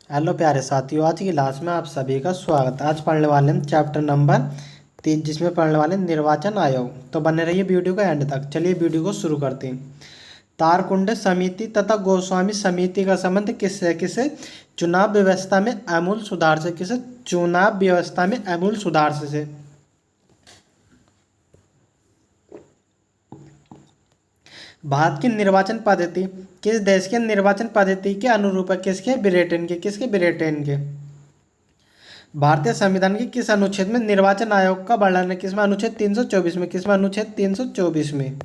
Hello प्यारे साथियों, आज की क्लास में आप सभी का स्वागत है। आज पढ़ने वाले हैं चैप्टर नंबर 3, जिसमें पढ़ने वाले हैं निर्वाचन आयोग। तो बने रहिए वीडियो का एंड तक। चलिए वीडियो को शुरू करते हैं। तारकुंड समिति तथा गोस्वामी समिति का संबंध किससे? किसे चुनाव व्यवस्था में आमूल सुधार से। किसे चुनाव व्यवस्था में आमूल सुधार से। भारत की निर्वाचन पद्धति किस देश के निर्वाचन पद्धति के अनुरूप है? किसके? ब्रिटेन के। किसके? ब्रिटेन के। भारतीय संविधान के किस अनुच्छेद में निर्वाचन आयोग का वर्णन है? किसमें? अनुच्छेद 324 में। किसमें? अनुच्छेद 324 में।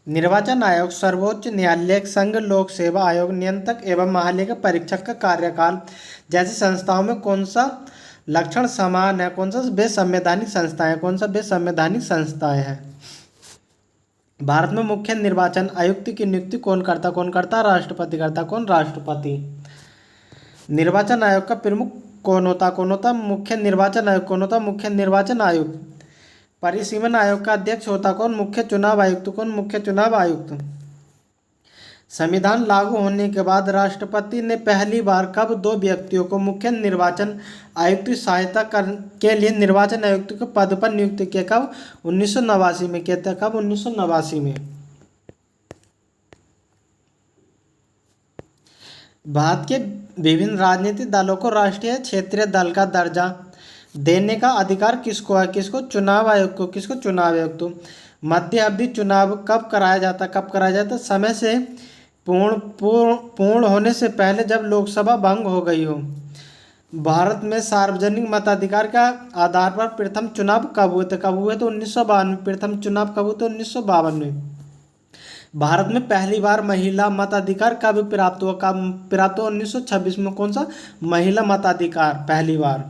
निर्वाचन आयोग सर्वोच्च न्यायालय, संघ लोक सेवा आयोग, नियंत्रक एवं महालेखा परीक्षक का कार्यकाल जैसी संस्थाओं में कौन सा लक्षण समान है? कौन सा बेसंवैधानिक संस्थाएं? कौन सा बेसंवैधानिक संस्थाएं हैं? भारत में मुख्य निर्वाचन आयुक्त की नियुक्ति कौन करता? कौन करता? राष्ट्रपति करता। कौन? राष्ट्रपति। निर्वाचन आयोग का प्रमुख कौन होता? कौन होता? मुख्य निर्वाचन आयोग। कौन होता? मुख्य निर्वाचन आयुक्त। परिसीमन आयोग का अध्यक्ष होता कौन? मुख्य चुनाव आयुक्त। कौन? मुख्य चुनाव आयुक्त। संविधान लागू होने के बाद राष्ट्रपति ने पहली बार कब दो व्यक्तियों को मुख्य निर्वाचन आयुक्त की सहायता के लिए निर्वाचन आयुक्त के पद पर नियुक्त किया? कब? 1989 में किया था। कब? 1989 में। भारत के विभिन्न राजनीतिक दलों को राष्ट्रीय क्षेत्रीय दल का दर्जा देने का अधिकार किसको है? किसको? चुनाव आयोग को। किसको? चुनाव आयोग को। मध्य अवधि चुनाव कब कराया जाता? कब कराया जाता? समय से पूर्ण होने से पहले, जब लोकसभा भंग हो गई हो। भारत में सार्वजनिक मताधिकार का आधार पर प्रथम चुनाव कब हुए थे? कब हुए थे? 1952। प्रथम चुनाव कब हुए थे? 1952 में। भारत में पहली बार महिला मताधिकार कब प्राप्त हुआ? कब प्राप्त हुआ? 1926 में। कौन सा? महिला मताधिकार पहली बार।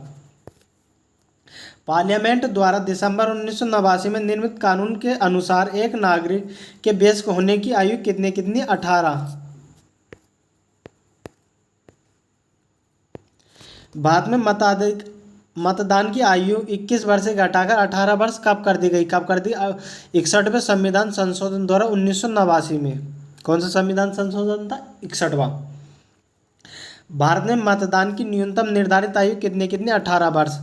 पार्लियामेंट द्वारा दिसंबर 1989 में निर्मित कानून के अनुसार एक नागरिक के वयस्क होने की आयु कितनी? कितनी? 18। भारत में मतदान की आयु 21 वर्ष से घटाकर 18 वर्ष कब कर दी गई? कब कर दी? 61वें संविधान संशोधन द्वारा 1989 में। कौन सा संविधान संशोधन था? 61वां। भारत में मतदान की न्यूनतम निर्धारित आयु कितनी? कितनी? 18 वर्ष।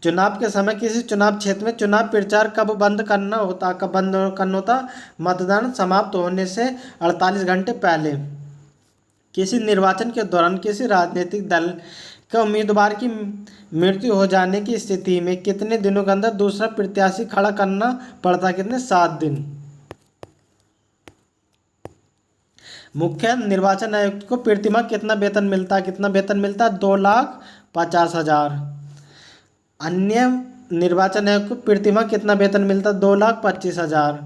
चुनाव के समय किसी चुनाव क्षेत्र में चुनाव प्रचार कब बंद करना होता? कब बंद करना होता? मतदान समाप्त होने से 48 घंटे पहले। किसी निर्वाचन के दौरान किसी राजनीतिक दल के उम्मीदवार की मृत्यु हो जाने की स्थिति में कितने दिनों के अंदर दूसरा प्रत्याशी खड़ा करना पड़ता? कितने? 7 दिन। मुख्य निर्वाचन आयुक्त को प्रतिमाह कितना वेतन मिलता? कितना वेतन मिलता? 2,50,000। अन्य निर्वाचन आयोग को प्रतिमाह कितना वेतन मिलता? 2,25,000।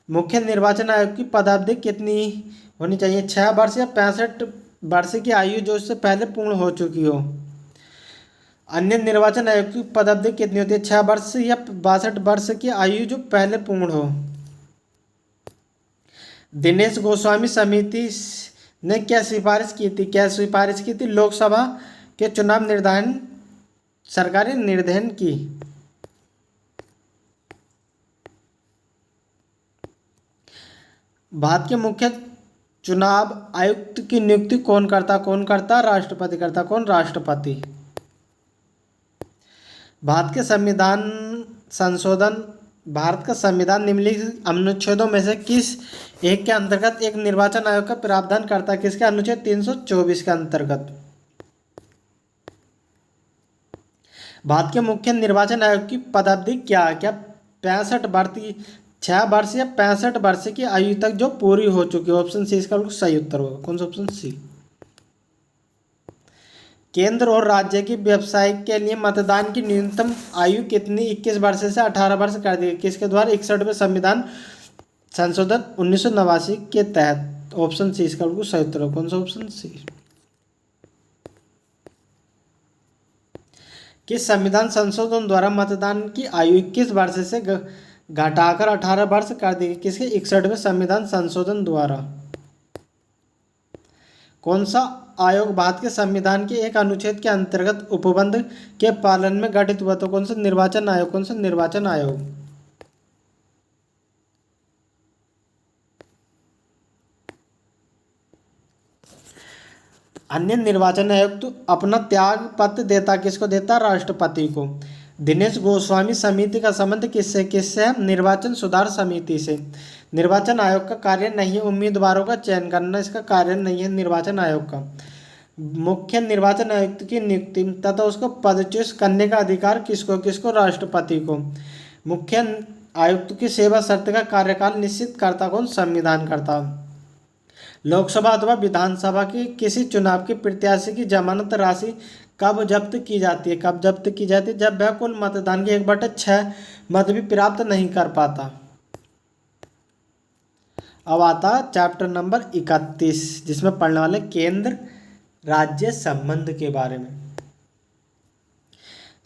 मुख्य निर्वाचन आयोग की पदावधि कितनी होनी चाहिए? 6 वर्ष या 65 वर्ष की आयु जो इससे पहले पूर्ण हो चुकी हो। अन्य निर्वाचन आयोग की पदावधि कितनी होती है? 6 वर्ष या 62 वर्ष की आयु जो पहले पूर्ण हो। दिनेश गोस्वामी समिति ने क्या सिफारिश की थी? क्या सिफारिश की थी? लोकसभा के चुनाव निर्धारण सरकारी निर्धारण की। भारत के मुख्य चुनाव आयुक्त की नियुक्ति कौन करता? कौन करता? राष्ट्रपति करता। कौन? राष्ट्रपति। भारत के संविधान संशोधन भारत का संविधान निम्नलिखित अनुच्छेदों में से किस एक के अंतर्गत एक निर्वाचन आयोग का प्रावधान करता है? किसके? अनुच्छेद 324 के अंतर्गत। भारत के मुख्य निर्वाचन आयोग की पदावधि क्या है? क्या 65 वर्ष, 6 वर्ष या 65 वर्ष की आयु तक जो पूरी हो चुकी है? ऑप्शन सी इसका सही उत्तर होगा। कौन सा? Option C. केंद्र और राज्य की व्यवसायिक के लिए मतदान की न्यूनतम आयु कितनी? 21 वर्ष से 18 वर्ष कर दी गई। किसके द्वारा? 61वें संविधान संशोधन 1989 के तहत। ऑप्शन सी इसका बिल्कुल सही उत्तर है। कौन सा? Option C. किस संविधान संशोधन द्वारा मतदान की आयु 21 वर्ष से घटाकर 18 वर्ष कर दी गई? किसके? 61वें संविधान संशोधन द्वारा। कौन सा आयोग भारत के संविधान के एक अनुच्छेद के अंतर्गत उपबंध के पालन में गठित हुआ? तो कौन सा? निर्वाचन आयोग। कौन सा? निर्वाचन आयोग। अन्य निर्वाचन आयुक्त अपना त्याग पत्र देता, किसको देता? राष्ट्रपति को। दिनेश गोस्वामी समिति का संबंध किससे है? निर्वाचन सुधार समिति से। निर्वाचन आयोग का कार्य नहीं है उम्मीदवारों का चयन करना, इसका कार्य नहीं है निर्वाचन आयोग का। मुख्य निर्वाचन आयुक्त की नियुक्ति तथा उसको पदच्युत करने का अधिकार किसको? राष्ट्रपति को। मुख्य आयुक्त की सेवा शर्त का कार्यकाल निश्चित करता कौन? संविधान करता। लोकसभा अथवा विधानसभा की किसी चुनाव के प्रत्याशी की जमानत राशि कब जब्त की जाती है? कब जब्त की जाती है? जब वह कुल मतदान के 1/6 मत भी प्राप्त नहीं कर पाता। अब आता चैप्टर नंबर 31, जिसमें पढ़ने वाले केंद्र राज्य संबंध के बारे में।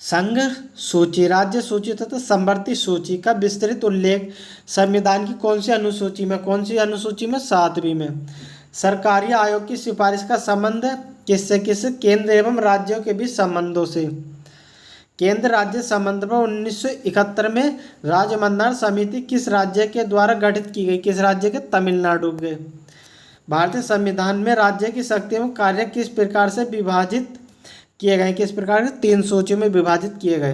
संघ सूची, राज्य सूची तथा समवर्ती सूची का विस्तृत उल्लेख संविधान की कौन सी अनुसूची में? कौन सी अनुसूची में? 7वीं में। सरकारी आयोग की सिफारिश का संबंध किससे? केंद्र एवं राज्यों के बीच संबंधों से। केंद्र राज्य संबंध पर 1971 में राज्य मंत्रणा समिति किस राज्य के द्वारा गठित की गई? किस राज्य के? तमिलनाडु के। भारतीय संविधान में राज्य की शक्ति एवं कार्य किस प्रकार से विभाजित किए गए? किस प्रकार से? 3 सूचियों में विभाजित किए गए।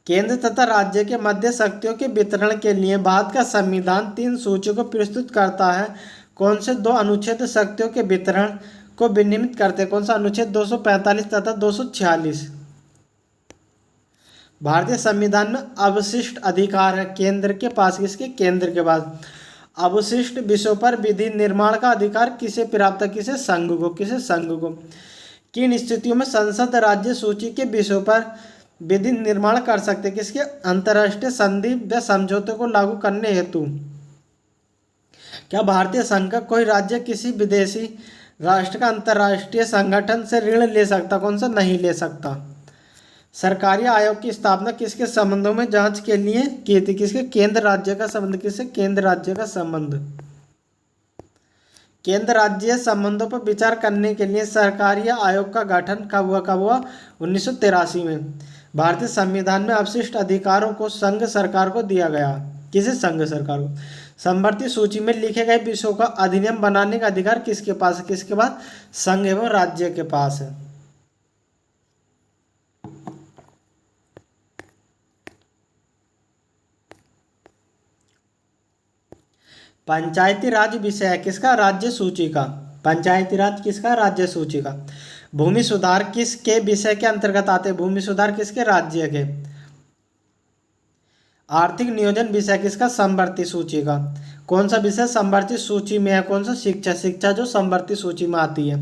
केंद्र तथा राज्य के मध्य शक्तियों के वितरण के लिए भारत का संविधान 3 सूचियों को प्रस्तुत करता है। कौन से 2 अनुच्छेद शक्तियों के वितरण को विनियमित करते हैं? कौन सा? अनुच्छेद 245 तथा 246। भारतीय संविधान में अवशिष्ट अधिकार है केंद्र के पास। किसके? केंद्र के पास। अवशिष्ट विषयों पर विधि निर्माण का अधिकार किसे प्राप्त है? किसे? संघ को। किसे? संघ को। किन स्थितियों में संसद राज्य सूची के विषयों पर विधि निर्माण कर सकते? किसके? अंतर्राष्ट्रीय संधि व समझौते को लागू करने हेतु। क्या भारतीय संघ का कोई राज्य किसी विदेशी राष्ट्र का अंतर्राष्ट्रीय संगठन से ऋण ले सकता? कौन सा? नहीं ले सकता। सरकारी आयोग की स्थापना किसके संबंधों में जांच के लिए की थी? किसके? केंद्र राज्य का संबंध। किससे? केंद्र राज्य का संबंध। केंद्र राज्य संबंधों पर विचार करने के लिए सरकारी आयोग का गठन कब हुआ? 1983 में। भारतीय संविधान में अवशिष्ट अधिकारों को संघ सरकार को दिया गया। किसे? संघ सरकार को। समवर्ती सूची में लिखे गए विषयों का अधिनियम बनाने का अधिकार किसके पास है? किसके पास? संघ एवं राज्य के पास है। पंचायती राज विषय है किसका? राज्य सूची का। पंचायती राज किसका? राज्य सूची का। भूमि सुधार किसके विषय के अंतर्गत आते हैं? भूमि सुधार किसके? राज्य के। आर्थिक नियोजन विषय किसका? समवर्ती सूची का। कौन सा विषय समवर्ती सूची में है? कौन सा? शिक्षा। शिक्षा जो समवर्ती सूची में आती है।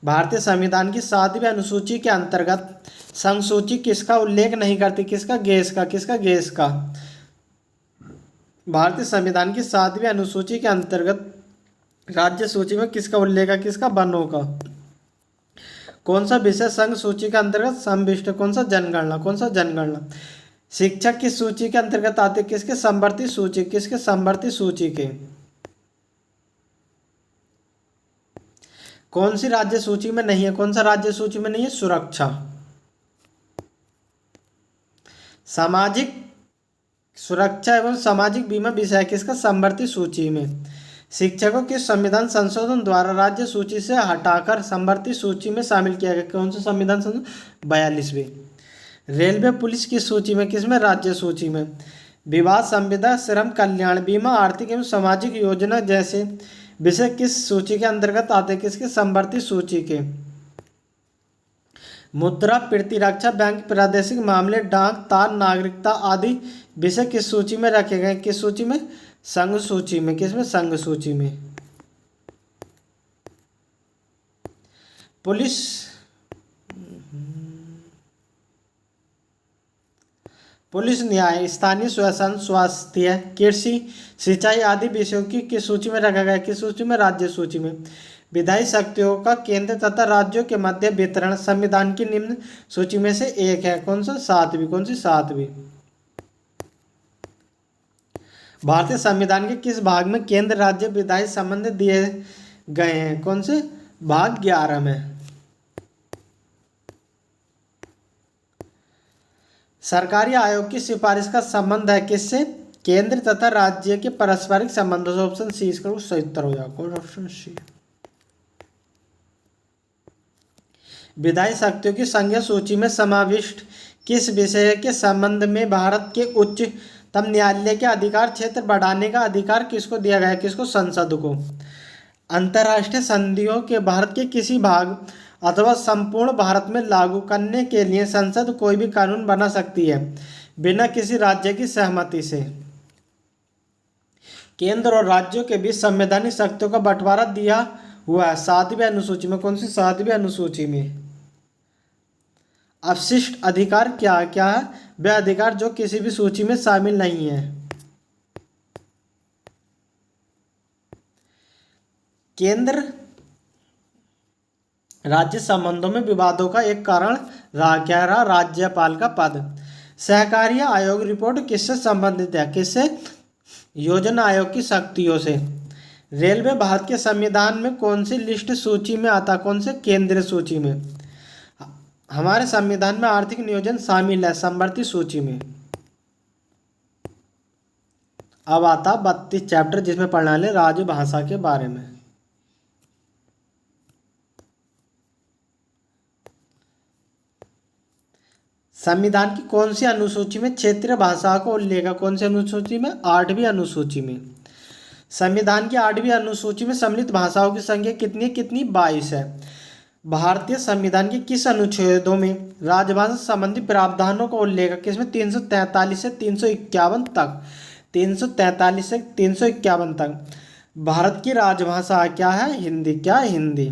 भारतीय संविधान की 7वीं अनुसूची के अंतर्गत संघ सूची किसका उल्लेख नहीं करती? किसका? गैस का। किसका? गैस का। भारतीय संविधान की 7वीं अनुसूची के अंतर्गत राज्य सूची में किसका उल्लेख है? किसका? वनों का। कौन सा विषय संघ सूची के अंतर्गत समविष्ट? कौन सा? जनगणना। कौन सा? जनगणना। शिक्षक की सूची के अंतर्गत आते किसके? समवर्ती सूची। किसके? समवर्ती सूची के। कौन सी राज्य सूची में नहीं है? कौन सा राज्य सूची में नहीं है? सुरक्षा। सामाजिक सुरक्षा एवं सामाजिक बीमा विषय किसका? समवर्ती सूची में। शिक्षकों के संविधान संशोधन द्वारा राज्य सूची से हटाकर समवर्ती सूची में शामिल किया गया। कौन सा संविधान संशोधन? 42वें। रेलवे पुलिस की सूची में। किसमें? राज्य सूची में। विवाह संविदा श्रम कल्याण बीमा आर्थिक एवं सामाजिक योजना जैसे विषय किस सूची के अंतर्गत आते? किसके? समवर्ती सूची के। मुद्रा प्रतिरक्षा बैंक प्रादेशिक मामले डाक तार नागरिकता आदि विषय किस सूची में रखे गए? किस सूची में? संघ सूची में। किसमें? संघ सूची में। पुलिस पुलिस न्याय स्थानीय शासन स्वास्थ्य कृषि सिंचाई आदि विषयों की किस सूची में रखा गया? किस सूची में? राज्य सूची में। विधायी शक्तियों का केंद्र तथा राज्यों के मध्य वितरण संविधान की निम्न सूची में से एक है। कौन सा? 7वीं। कौन सी? 7वीं। भारतीय संविधान के किस भाग में केंद्र राज्य विधायी संबंध दिए गए हैं? कौन से? भाग 11 में। सरकारी आयोग की सिफारिश का संबंध है किससे? केंद्र तथा राज्य के पारस्परिक संबंधों से। ऑप्शन सी इसका सही उत्तर हो जाएगा, ऑप्शन सी। विधायी शक्तियों की संघीय सूची में समाविष्ट किस विषय के संबंध में भारत के उच्चतम न्यायालय के अधिकार क्षेत्र बढ़ाने का अधिकार किसको दिया गया है? किसको? संसद को। अंतर्राष्ट्रीय संधियों के भारत के किसी भाग अथवा संपूर्ण भारत में लागू करने के लिए संसद कोई भी कानून बना सकती है बिना किसी राज्य की सहमति से। केंद्र और राज्यों के बीच संवैधानिक शक्तियों का बंटवारा दिया हुआ है 7वीं अनुसूची में। कौन सी? 7वीं अनुसूची में। अवशिष्ट अधिकार क्या क्या है? वह अधिकार जो किसी भी सूची में शामिल नहीं है। केंद्र राज्य संबंधों में विवादों का एक कारण रहा, क्या रहा? राज्यपाल का पद। सहकारिता आयोग रिपोर्ट किससे संबंधित है? किससे? योजना आयोग की शक्तियों से। रेलवे भारत के संविधान में कौन सी लिस्ट सूची में आता? कौन से? केंद्रीय सूची में। हमारे संविधान में आर्थिक नियोजन शामिल है समवर्ती सूची में। अब आता 32 चैप्टर जिसमें पढ़ना है राजभाषा के बारे में। संविधान की कौन सी अनुसूची में क्षेत्रीय भाषा को उल्लेख है? कौन सी अनुसूची में? 8वीं अनुसूची में। संविधान की 8वीं अनुसूची में सम्मिलित भाषाओं की संख्या कितनी? 22 है। भारतीय संविधान के किस अनुच्छेदों में राजभाषा संबंधी प्रावधानों का उल्लेख है? किसमें? 343 से 351 तक। 343 से 351 तक। भारत की राजभाषा क्या है? हिंदी। क्या है? हिंदी।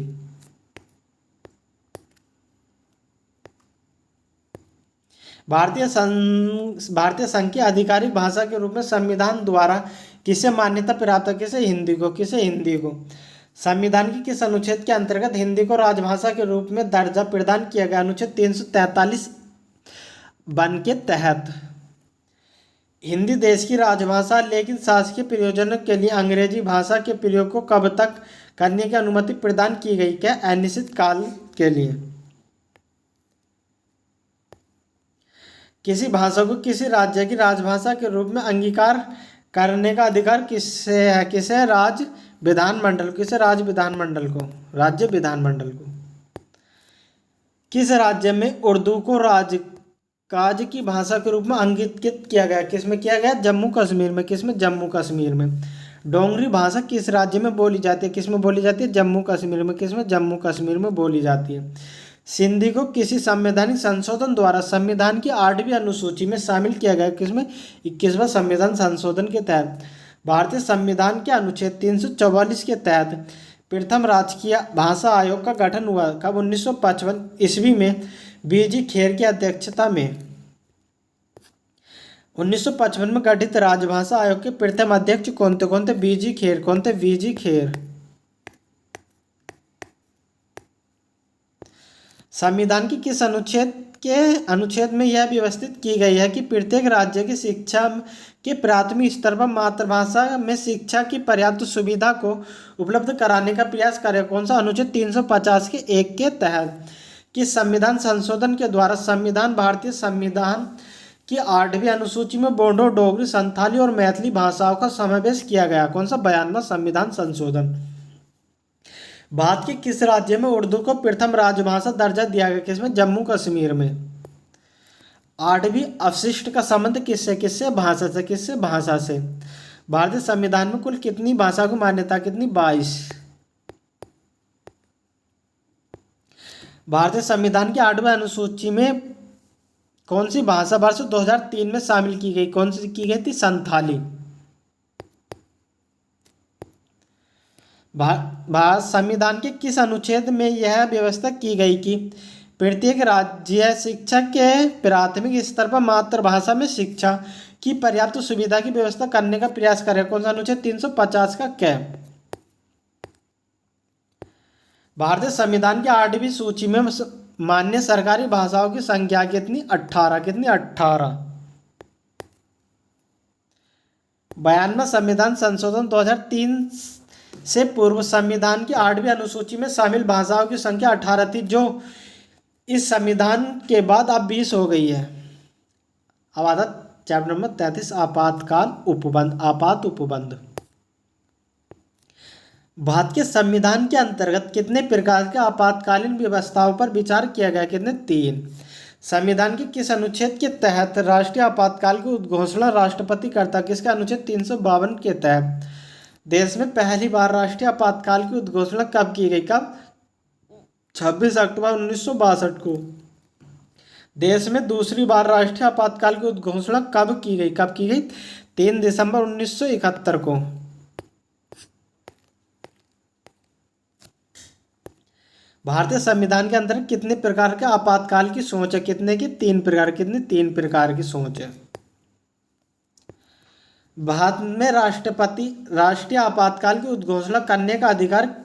भारतीय संघ की आधिकारिक भाषा के रूप में संविधान द्वारा किसे मान्यता प्राप्त है? किसे? हिंदी को। किसे? हिंदी को। संविधान के किस अनुच्छेद के अंतर्गत हिंदी को राजभाषा के रूप में दर्जा प्रदान किया गया? अनुच्छेद 343 वन के तहत। हिंदी देश की राजभाषा, लेकिन शासकीय प्रयोजनों के लिए अंग्रेजी भाषा के प्रयोग को कब तक करने की अनुमति प्रदान की गई? क्या? अनिश्चित काल के लिए। किसी भाषा को किसी राज्य की राजभाषा के रूप में अंगीकार करने का अधिकार किससे है? किसे? राज्य विधानमंडल। किसे? राज्य विधानमंडल को। राज्य विधानमंडल को। किस राज्य में उर्दू को राजकाज की भाषा के रूप में अंगीकृत किया गया? किसमें किया गया? जम्मू कश्मीर में। किसमें? जम्मू कश्मीर में। डोगरी भाषा किस राज्य में बोली जाती है? किसमें बोली जाती है? जम्मू कश्मीर में। किसमें? जम्मू कश्मीर में बोली जाती है। सिंधी को किसी संवैधानिक संशोधन द्वारा संविधान की 8वीं अनुसूची में शामिल किया गया? किसमें? 21वां संविधान संशोधन के तहत। भारतीय संविधान के अनुच्छेद 344 के तहत प्रथम राजकीय भाषा आयोग का गठन हुआ कब? 1955 ईस्वी में बीजी खेर की अध्यक्षता में। 1955 में गठित राजभाषा आयोग के प्रथम अध्यक्ष कौन थे? कौन थे? बीजी खेर। कौन थे? बीजी खेर। संविधान की किस अनुच्छेद में यह व्यवस्थित की गई है कि प्रत्येक राज्य की शिक्षा के प्राथमिक स्तर पर मातृभाषा में शिक्षा की पर्याप्त सुविधा को उपलब्ध कराने का प्रयास करे? कौन सा? अनुच्छेद 350 के 1 के तहत। किस संविधान संशोधन के द्वारा संविधान भारतीय संविधान की 8वीं अनुसूची में बोडो, डोगरी, संथाली और मैथिली भाषाओं का समावेश किया गया? कौन सा? 52वां संविधान संशोधन। भारत के किस राज्य में उर्दू को प्रथम राजभाषा दर्जा दिया गया? किसमें? जम्मू कश्मीर में। 8वीं अवशिष्ट का संबंध किससे? किससे? भाषा से। किससे? भाषा से। भारतीय संविधान में कुल कितनी भाषा को मान्यता? कितनी? 22। भारतीय संविधान की 8वीं अनुसूची में कौन सी भाषा वर्ष 2003 में शामिल की गई? कौन सी की गई थी? संथाली। संविधान के किस अनुच्छेद में यह व्यवस्था की गई कि प्रत्येक राज्य शिक्षा के प्राथमिक स्तर पर मातृभाषा में शिक्षा की पर्याप्त सुविधा की व्यवस्था करने का प्रयास करे? कौन सा अनुच्छेद? 350 का क्या? भारतीय संविधान की 8वीं सूची में मान्य सरकारी भाषाओं की संख्या कितनी? 18। कितनी? 18। 92वां संविधान संशोधन 2003 से पूर्व संविधान की 8वीं अनुसूची में शामिल भाषाओं की संख्या 18 थी, जो इस संविधान के बाद अब 20 हो गई है। अब आता चैप्टर नंबर 33 आपातकाल उपबंध, आपात उपबंध। भारत के संविधान के अंतर्गत कितने प्रकार के आपातकालीन व्यवस्थाओं पर विचार किया गया? कितने? 3। संविधान के किस अनुच्छेद के तहत राष्ट्रीय आपातकाल की उद्घोषणा राष्ट्रपति करता? किसका? अनुच्छेद 352 के तहत। देश में पहली बार राष्ट्रीय आपातकाल की उद्घोषणा कब की गई? कब? 26 अक्टूबर 1962 को। देश में दूसरी बार राष्ट्रीय आपातकाल की उद्घोषणा कब की गई? कब की गई? 3 दिसंबर 1971 को। भारतीय संविधान के अंदर कितने प्रकार के आपातकाल की सोच है? कितने की? 3 प्रकार। कितने? 3 प्रकार की सोच है। भारत में राष्ट्रपति राष्ट्रीय आपातकाल की उद्घोषणा करने का अधिकार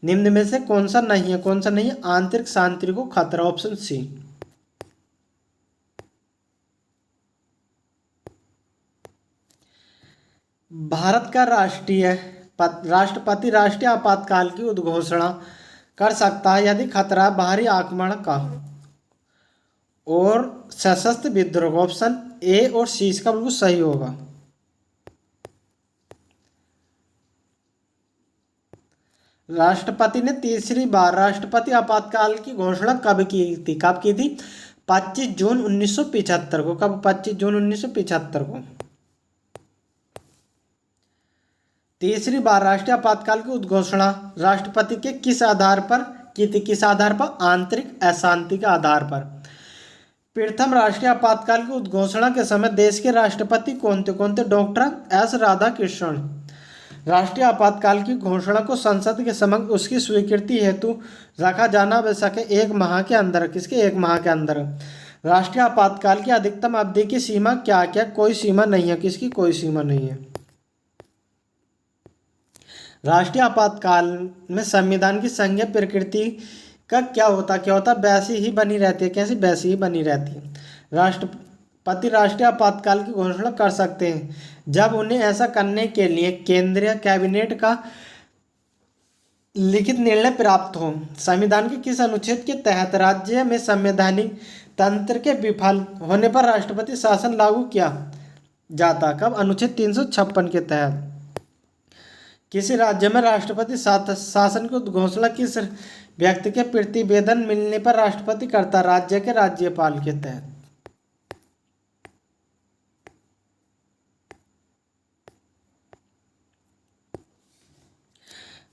निम्न में से कौन सा नहीं है? कौन सा नहीं है? आंतरिक शांति को खतरा, ऑप्शन सी। भारत का राष्ट्रपति राष्ट्रीय आपातकाल की उद्घोषणा कर सकता है यदि खतरा बाहरी आक्रमण का और सशस्त्र विद्रोह, ऑप्शन ए और सी इसका बिल्कुल सही होगा। राष्ट्रपति ने तीसरी बार राष्ट्रपति आपातकाल की घोषणा कब की थी? कब की थी? 25 जून 1975 को। कब? 25 जून 1975 को। तीसरी बार राष्ट्रीय आपातकाल की उद्घोषणा राष्ट्रपति के किस आधार पर की थी? किस आधार पर? आंतरिक अशांति के आधार पर। प्रथम राष्ट्रीय आपातकाल की उद्घोषणा के समय देश के राष्ट्रपति कौन थे? कौन थे? Doctor S Radhakrishnan. राष्ट्रीय आपातकाल की घोषणा को संसद के समक्ष उसकी स्वीकृति हेतु रखा जाना आवश्यक है 1 माह के अंदर। किसके? 1 माह के अंदर। राष्ट्रीय आपातकाल की अधिकतम अवधि की सीमा क्या? क्या? कोई सीमा नहीं है। किसकी? कोई सीमा नहीं है। राष्ट्रीय आपातकाल में संविधान की संघीय प्रकृति का क्या होता? क्या होता? वैसी ही बनी रहती है। कैसी? वैसी ही बनी रहती है। राष्ट्रपति राष्ट्रीय आपातकाल की घोषणा कर सकते हैं जब उन्हें ऐसा करने के लिए केंद्रीय कैबिनेट का लिखित निर्णय प्राप्त हो। संविधान के किस अनुच्छेद के तहत राज्य में संवैधानिक तंत्र के विफल होने पर राष्ट्रपति शासन लागू किया जाता? कब? अनुच्छेद 356 के तहत। किसी राज्य में राष्ट्रपति शासन की घोषणा किस व्यक्ति के प्रतिवेदन मिलने पर राष्ट्रपति करता? राज्य के राज्यपाल के तहत।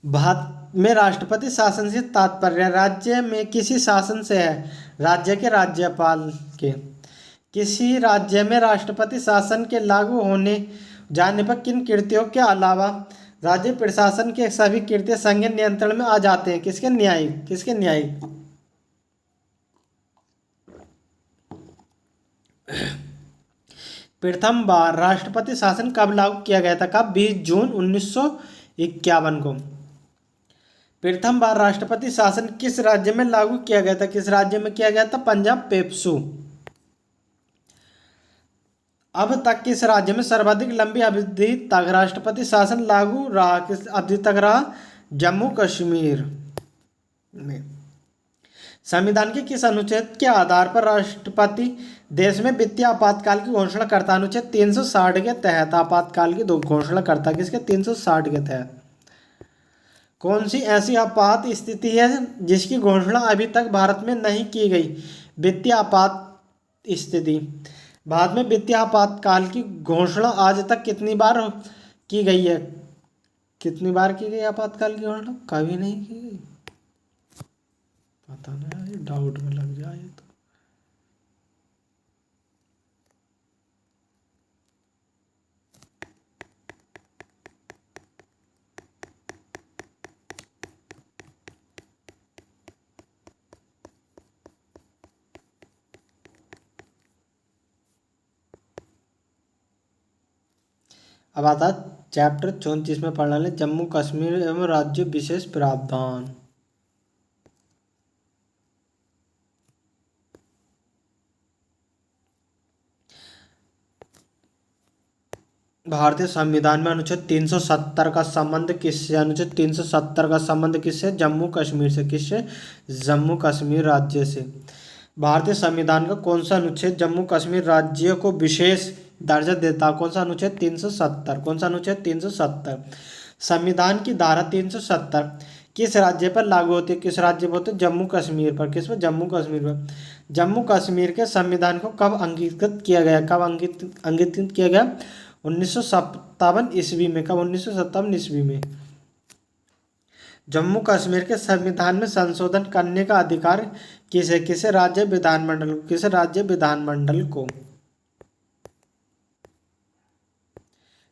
भारत में राष्ट्रपति शासन से तात्पर्य राज्य में किसी शासन से है? राज्य के राज्यपाल के। किसी राज्य में राष्ट्रपति शासन के लागू होने जाने पर किन कृत्यों के अलावा राज्य प्रशासन के सभी कृत्य संघीय नियंत्रण में आ जाते हैं? किसके? न्यायिक। किसके? न्यायिक। प्रथम बार राष्ट्रपति शासन कब लागू किया गया था? कब? 20 जून 1951 को। प्रथम बार राष्ट्रपति शासन किस राज्य में लागू किया गया था? किस राज्य में किया गया था? पंजाब पेप्सू। अब तक किस राज्य में सर्वाधिक लंबी अवधि तक राष्ट्रपति शासन लागू रहा? किस अवधि तक रहा? जम्मू कश्मीर में। संविधान के किस अनुच्छेद के आधार पर राष्ट्रपति देश में वित्तीय आपातकाल की घोषणा करता? अनुच्छेद 360 के तहत आपातकाल की घोषणा करता। किसके? 360 के तहत। कौन सी ऐसी आपात स्थिति है जिसकी घोषणा अभी तक भारत में नहीं की गई? वित्तीय आपात स्थिति। भारत में वित्तीय आपातकाल की घोषणा आज तक कितनी बार की गई है? कितनी बार की गई आपातकाल की घोषणा? कभी नहीं की गई। पता नहीं, डाउट में लग जाए तो। अब आता चैप्टर 34 में पढ़ना ले जम्मू कश्मीर एवं राज्य विशेष प्रावधान। भारतीय संविधान में अनुच्छेद 370 का संबंध किससे? अनुच्छेद 370 का संबंध किससे? जम्मू कश्मीर से। किससे? जम्मू कश्मीर राज्य से। भारतीय संविधान का कौन सा अनुच्छेद जम्मू कश्मीर राज्य को विशेष दर्जा देता। कौन सा अनुच्छेद? 370। कौन सा अनुच्छेद? 370। संविधान की धारा 370 किस राज्य पर लागू होती है? किस राज्य पर होती है? जम्मू कश्मीर पर। किस पर? जम्मू कश्मीर पर। जम्मू कश्मीर के संविधान को कब अंगीकृत किया गया? कब अंगीकृत किया गया? 1957 ईस्वी में। कब? 1957 ईस्वी में। जम्मू कश्मीर के संविधान में संशोधन करने का अधिकार किसे? किसे? राज्य विधानमंडल को। किसे? राज्य विधानमंडल को।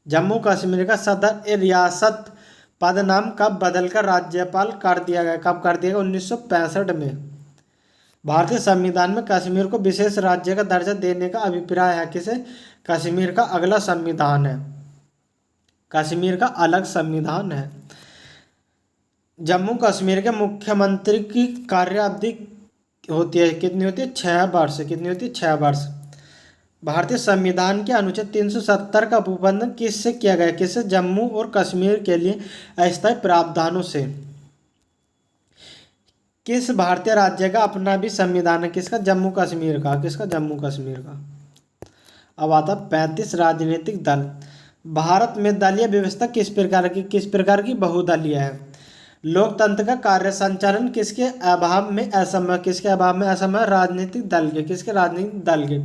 जम्मू कश्मीर का सदर ए रियासत पद नाम कब बदलकर राज्यपाल कर दिया गया? कब कर दिया गया? 1965 में। भारतीय संविधान में कश्मीर को विशेष राज्य का दर्जा देने का अभिप्राय है। किसे? कश्मीर का अगला संविधान है। कश्मीर का अलग संविधान है। जम्मू कश्मीर के मुख्यमंत्री की कार्यावधि होती है, कितनी होती है? 6 वर्ष। कितनी होती है? 6 वर्ष। भारतीय संविधान के अनुच्छेद 370 का उपबंधन किससे किया गया? किससे? जम्मू और कश्मीर के लिए अस्थायी प्रावधानों से। किस भारतीय राज्य का अपना भी संविधान है? किसका? जम्मू कश्मीर का। किसका? जम्मू कश्मीर का। अब आता 35 राजनीतिक दल। भारत में दलीय व्यवस्था किस प्रकार की? किस प्रकार की? बहुदलीय है। लोकतंत्र का कार्य संचालन किसके अभाव में असंभव? किसके अभाव में असंभव? राजनीतिक दल के। किसके? राजनीतिक दल के।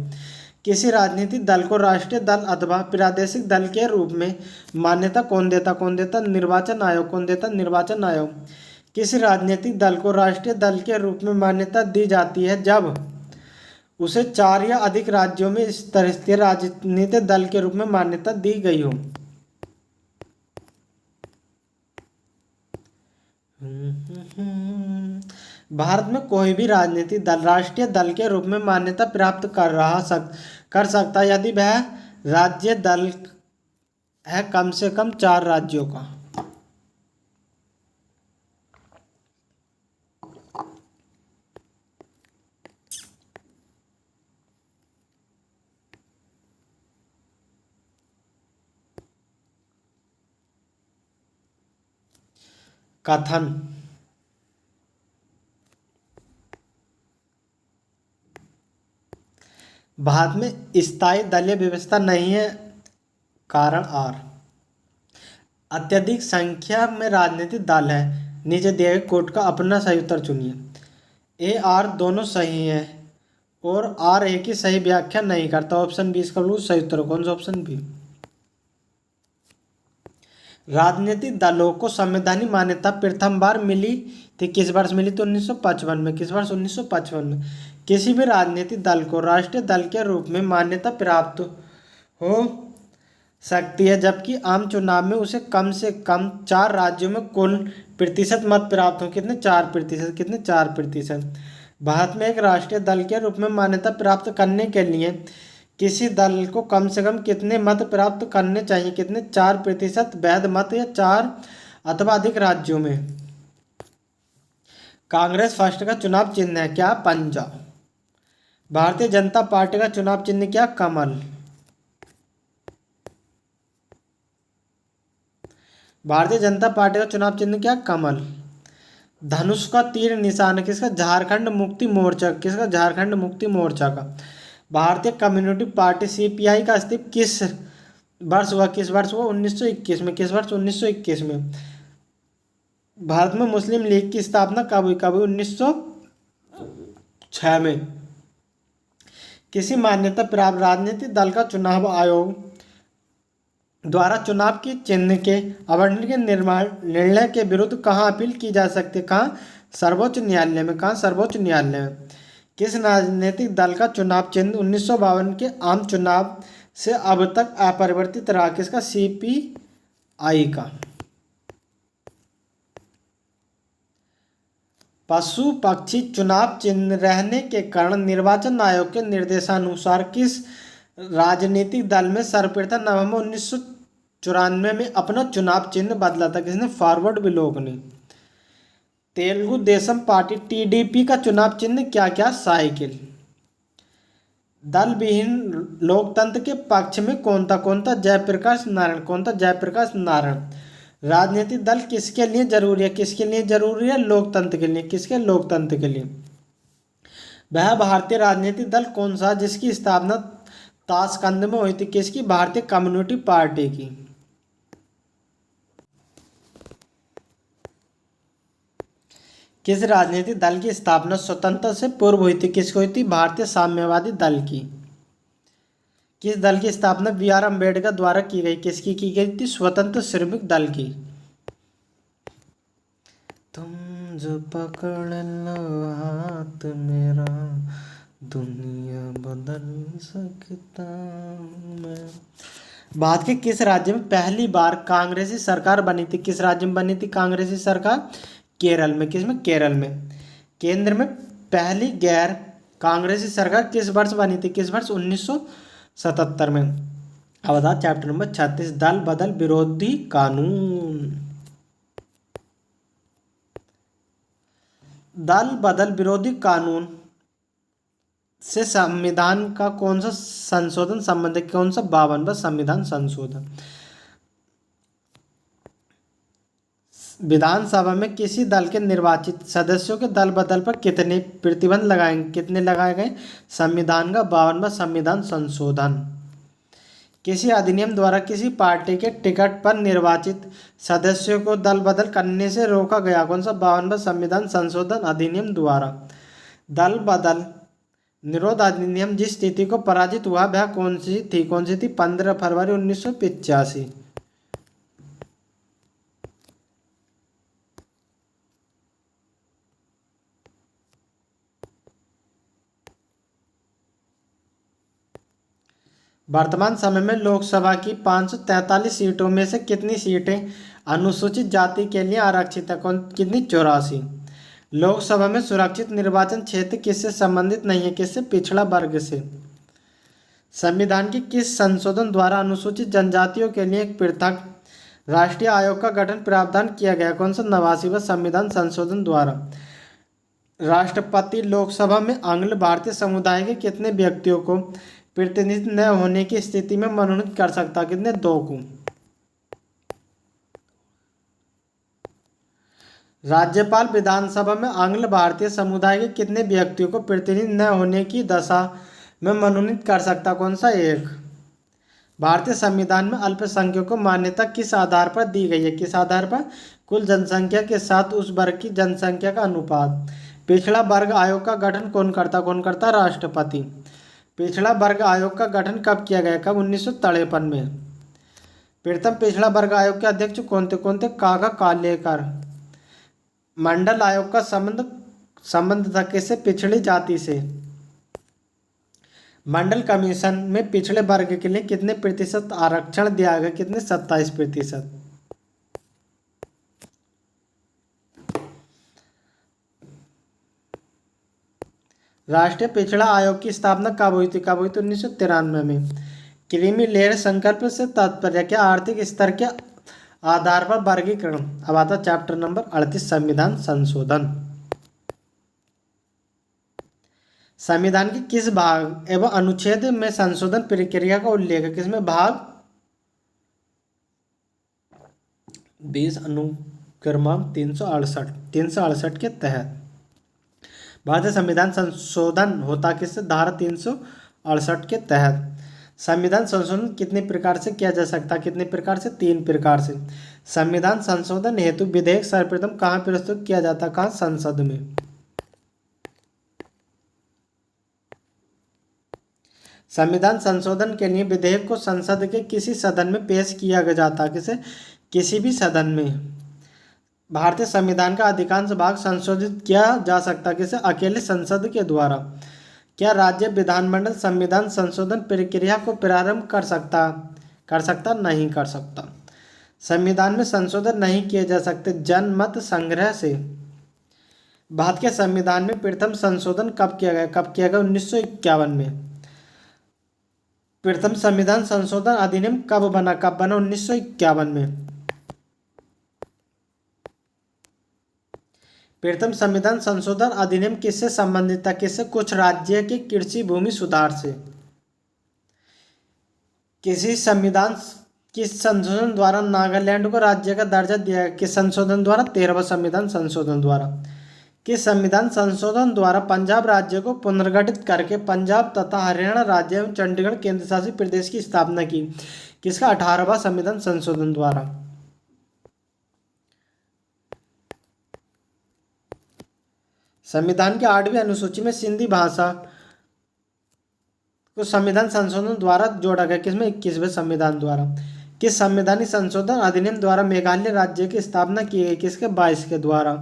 किसी राजनीतिक दल को राष्ट्रीय दल अथवा प्रादेशिक दल के रूप में मान्यता कौन देता? कौन देता? निर्वाचन आयोग। कौन देता? निर्वाचन आयोग। किसी राजनीतिक दल को राष्ट्रीय दल के रूप में मान्यता दी जाती है जब उसे 4 या अधिक राज्यों में स्थित राजनीतिक दल के रूप में मान्यता दी गई हो। भारत में कोई भी राजनीतिक दल राष्ट्रीय दल के रूप में मान्यता प्राप्त कर सकता है यदि वह राज्य दल है कम से कम 4 राज्यों का। कथन। भारत में स्थायी दलीय व्यवस्था नहीं है। कारण आर। अत्यधिक संख्या में राजनीतिक दल है। नीचे दिए गए कोट का अपना सही उत्तर चुनिए। ए आर दोनों सही हैं और आर ए की सही व्याख्या नहीं करता। ऑप्शन बी इसका बिल्कुल सही उत्तर। कौन सा? Option B. राजनीतिक दलों को संवैधानिक मान्यता प्रथम बार मिली थी। किस वर्ष मिली थी? 1955 में। किस वर्ष? 1955 में। किसी भी राजनीतिक दल को राष्ट्रीय दल के रूप में मान्यता प्राप्त हो सकती है जबकि आम चुनाव में उसे कम से कम 4 राज्यों में कुल प्रतिशत मत प्राप्त हो। कितने? 4%। कितने? 4%। भारत में एक राष्ट्रीय दल के रूप में मान्यता प्राप्त करने के लिए किसी दल को कम से कम कितने मत प्राप्त करने चाहिए? कितने? 4% वैध मत या 4 अथवा अधिक राज्यों में। कांग्रेस फर्स्ट का चुनाव चिन्ह है क्या? पंजा। भारतीय जनता पार्टी का चुनाव चिन्ह क्या? कमल। भारतीय जनता पार्टी का चुनाव चिन्ह क्या? कमल। धनुष का तीर निशान है किसका? झारखंड मुक्ति मोर्चा। किसका? झारखंड मुक्ति मोर्चा का। भारतीय कम्युनिस्ट पार्टी सीपीआई का अस्तित्व किस वर्ष हुआ? किस वर्ष हुआ? 1921 में। किस वर्ष? 1921 में। भारत में मुस्लिम लीग की स्थापना कब हुई? कब हुई? 1906 में। किसी मान्यता प्राप्त राजनीतिक दल का चुनाव आयोग द्वारा चुनाव के चिन्ह के आवंटन के निर्णय के विरुद्ध कहाँ अपील की जा सकती है? कहाँ? सर्वोच्च न्यायालय में। कहाँ? सर्वोच्च न्यायालय में। किस राजनीतिक दल का चुनाव चिन्ह 1952 के आम चुनाव से अब तक अपरिवर्तित रहा? किसका? सीपीआई का। पशु पक्षी चुनाव चिन्ह रहने के कारण निर्वाचन आयोग के निर्देशानुसार किस राजनीतिक दल में सर्वप्रथम नवंबर 1994 में अपना चुनाव चिन्ह बदला था? किसने? फॉरवर्ड ब्लॉक ने। तेलुगु देशम पार्टी टीडीपी का चुनाव चिन्ह क्या? क्या? साइकिल। दल विहीन लोकतंत्र के पक्ष में कौन था? कौन था? जयप्रकाश नारायण। कौन था? जयप्रकाश नारायण। राजनीतिक दल किसके लिए जरूरी है? किसके लिए जरूरी है? लोकतंत्र के लिए। किसके? लोकतंत्र के लिए। वह भारतीय राजनीतिक दल कौन सा जिसकी स्थापना ताशकंद में हुई थी किसकी? भारतीय कम्युनिस्ट पार्टी की। किस राजनीतिक दल की स्थापना स्वतंत्रता से पूर्व हुई थी? किसकी हुई थी? भारतीय साम्यवादी दल की। किस दल की स्थापना बी आर अम्बेडकर द्वारा की गई? किसकी की गई थी? स्वतंत्र श्रमिक दल की। तुम जो पकड़ लो हाथ मेरा, दुनिया बदल सकता हूं मैं। भारत के किस राज्य में पहली बार कांग्रेसी सरकार बनी थी? किस राज्य में बनी थी कांग्रेसी सरकार? केरल में। किस में? केरल में। केंद्र में पहली गैर कांग्रेसी सरकार किस वर्ष बनी थी? किस वर्ष? 1977 में। अब बता चैप्टर नंबर 36, दल बदल विरोधी कानून। दल बदल विरोधी कानून से संविधान का कौन सा संशोधन संबंधित? कौन सा? 52वां संविधान संशोधन। विधानसभा में किसी दल के निर्वाचित सदस्यों के दल बदल पर कितने प्रतिबंध लगाएंगे? कितने लगाए गए? संविधान का 52वां संविधान संशोधन। किसी अधिनियम द्वारा किसी पार्टी के टिकट पर निर्वाचित सदस्यों को दल बदल करने से रोका गया? कौन सा? 52वां संविधान संशोधन अधिनियम द्वारा। दल बदल निरोध अधिनियम जिस तिथि को पराजित हुआ वह कौन सी थी? कौन सी थी? 15 फरवरी 1985। वर्तमान समय में लोकसभा की 543 सीटों में से कितनी सीटें अनुसूचित जाति के लिए आरक्षित है? कौन कितनी? 84। लोकसभा में सुरक्षित निर्वाचन क्षेत्र किससे संबंधित नहीं है? किससे? पिछड़ा वर्ग से। संविधान के किस संशोधन द्वारा अनुसूचित जनजातियों के लिए एक पृथक राष्ट्रीय आयोग का गठन प्रावधान किया गया? कौन सा? 89वां संविधान संशोधन द्वारा। राष्ट्रपति लोकसभा में आंग्ल भारतीय समुदाय के कितने व्यक्तियों को प्रतिनिधित्व न होने की स्थिति में मनोनीत कर सकता? कितने? 2 को। राज्यपाल विधानसभा में आंग्ल भारतीय समुदाय के कितने व्यक्तियों को प्रतिनिधि न होने की दशा में मनोनीत कर सकता? कौन सा? 1। भारतीय संविधान में अल्पसंख्यकों को मान्यता किस आधार पर दी गई है? किस आधार पर? कुल जनसंख्या के साथ उस वर्ग की जनसंख्या का अनुपात। पिछड़ा वर्ग आयोग का गठन कौन करता? कौन करता? राष्ट्रपति। पिछड़ा वर्ग आयोग का गठन कब किया गया? कब? 1953 में। प्रथम पिछड़ा वर्ग आयोग के अध्यक्ष कौन थे? कौन थे? काका कालेकर। मंडल आयोग का संबंध था किससे? पिछड़ी जाति से। मंडल कमीशन में पिछड़े वर्ग के लिए कितने प्रतिशत आरक्षण दिया गया? कितने? 27%। राष्ट्रीय पिछड़ा आयोग की स्थापना कब हुई थी? कब हुई थी? 1993 में। क्रीमी लेयर संकल्प से तात्पर्य क्या? आर्थिक स्तर के आधार पर वर्गीकरण। अब आता चैप्टर नंबर 38, संविधान संशोधन। संविधान के किस भाग एवं अनुच्छेद में संशोधन प्रक्रिया का उल्लेख है? किसमें? भाग 20 अनुक्रमांक 368 के तहत भारतीय संविधान संशोधन होता किससे? धारा 368 के तहत। संविधान संशोधन कितने प्रकार से किया जा सकता है? कितने प्रकार से? 3 प्रकार से। संविधान संशोधन हेतु विधेयक सर्वप्रथम कहाँ प्रस्तुत किया जाता? कहाँ? संसद में। संविधान संशोधन के लिए विधेयक को संसद के किसी सदन में पेश किया जाता? किसे? किसी भी सदन में। भारतीय संविधान का अधिकांश भाग संशोधित किया जा सकता किसे? अकेले संसद के द्वारा। क्या राज्य विधानमंडल संविधान संशोधन प्रक्रिया को प्रारंभ कर सकता? नहीं कर सकता। संविधान में संशोधन नहीं किए जा सकते जनमत संग्रह से। भारत के संविधान में प्रथम संशोधन कब किया गया? 1951 में। प्रथम संविधान संशोधन अधिनियम कब बना? 1951 में। प्रथम संविधान संशोधन अधिनियम किससे संबंधित था? किससे? कुछ राज्य के कृषि भूमि सुधार से। किस संशोधन द्वारा नागालैंड को राज्य का दर्जा दिया गया? किस संशोधन द्वारा? 13वां संविधान संशोधन द्वारा। किस संविधान संशोधन द्वारा पंजाब राज्य को पुनर्गठित करके पंजाब तथा हरियाणा राज्य एवं चंडीगढ़ केंद्र शासित प्रदेश की स्थापना की? किसका? 18वां संविधान संशोधन द्वारा। संविधान की 8वीं अनुसूची में सिंधी भाषा को संविधान संशोधन द्वारा जोड़ा गया। किसमें? 21वें संविधान द्वारा। किस संवैधानिक संशोधन अधिनियम द्वारा मेघालय राज्य की स्थापना की गई? किसके? 22 के द्वारा।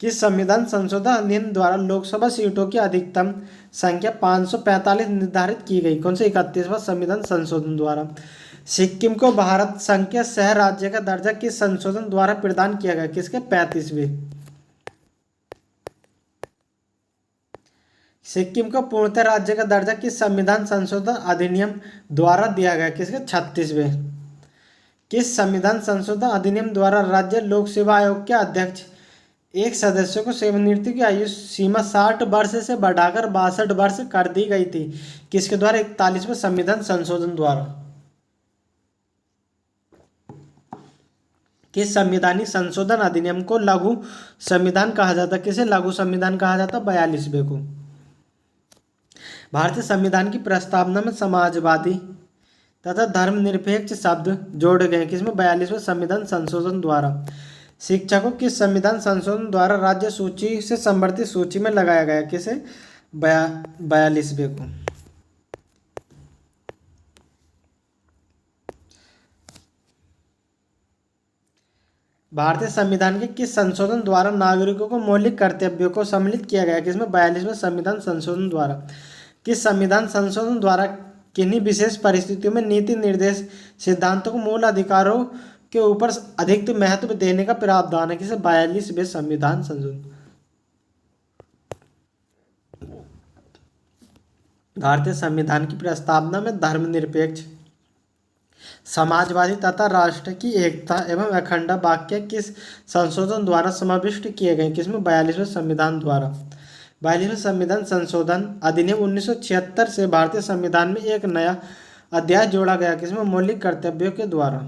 किस संविधान संशोधन अधिनियम द्वारा लोकसभा सीटों की अधिकतम संख्या 545 निर्धारित की गई? कौन से? 31वां संविधान संशोधन द्वारा। सिक्किम को भारत संघ के सह राज्य का दर्जा किस संशोधन द्वारा प्रदान किया गया? किसके? 35वें। सिक्किम को पूर्णतः राज्य का दर्जा किस संविधान संशोधन अधिनियम द्वारा दिया गया? किसके? 36वें। किस संविधान संशोधन अधिनियम द्वारा राज्य लोक सेवा आयोग के अध्यक्ष एक सदस्य को सेवानिवृत्ति की आयु सीमा 60 वर्ष से बढ़ाकर 62 वर्ष कर दी गई थी? किसके द्वारा? 41वें संविधान संशोधन द्वारा। किस संवैधानिक संशोधन अधिनियम को लघु संविधान कहा जाता? किसे लघु संविधान कहा जाता? 42वें को। भारतीय संविधान की प्रस्तावना में समाजवादी तथा धर्मनिरपेक्ष शब्द जोड़े गए। किसमें? 42वें संविधान संशोधन द्वारा। शिक्षा को किस संविधान संशोधन द्वारा राज्य सूची से संवर्धित सूची में लगाया गया? किसे? 42वें को। भारतीय संविधान के किस संशोधन द्वारा नागरिकों को मौलिक कर्तव्यों को सम्मिलित किया गया? किसमें? 42वें संविधान संशोधन द्वारा। किस संविधान संशोधन द्वारा किन्हीं विशेष परिस्थितियों में नीति निर्देश सिद्धांतों को मूल अधिकारों के ऊपर अधिक महत्व देने का प्रावधान है? किसे? 42वें संविधान संशोधन। भारतीय संविधान की प्रस्तावना में धर्मनिरपेक्ष, समाजवादी तथा राष्ट्र की एकता एवं अखंडता वाक्य किस संशोधन द्वारा समाविष्ट किए गए? किसमें? 42वें संविधान द्वारा। 42वें संविधान संशोधन अधिनियम 1976 से भारतीय संविधान में एक नया अध्याय जोड़ा गया। किसमें? मौलिक कर्तव्यों के द्वारा।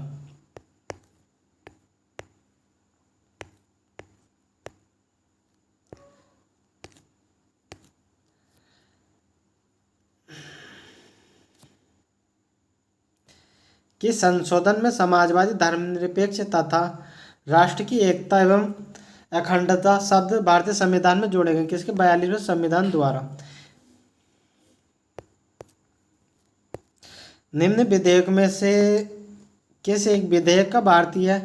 किस संशोधन में समाजवादी, धर्मनिरपेक्ष तथा राष्ट्र की एकता एवं अखंडता शब्द भारतीय संविधान में जोड़े गए? किसके? 42वें संविधान द्वारा। निम्न विधेयक में से किस एक विधेयक का भारतीय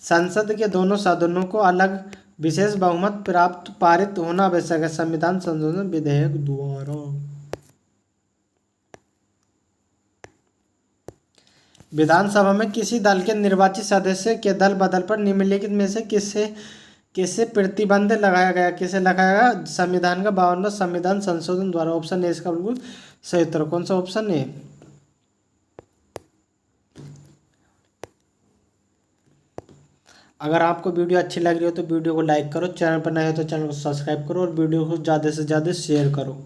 संसद के दोनों सदनों को अलग विशेष बहुमत प्राप्त पारित होना आवश्यक है? संविधान संशोधन विधेयक द्वारा। विधानसभा में किसी दल के निर्वाचित सदस्य के दल बदल पर निम्नलिखित में से किससे प्रतिबंध लगाया गया? किसे लगाया गया? संविधान का 52वां संविधान संशोधन द्वारा। ऑप्शन ए इसका बिल्कुल सही उत्तर। कौन सा? Option A. अगर आपको वीडियो अच्छी लग रही हो तो वीडियो को लाइक करो, चैनल पर नए हो तो चैनल को सब्सक्राइब करो और वीडियो को ज़्यादा से ज़्यादा शेयर करो।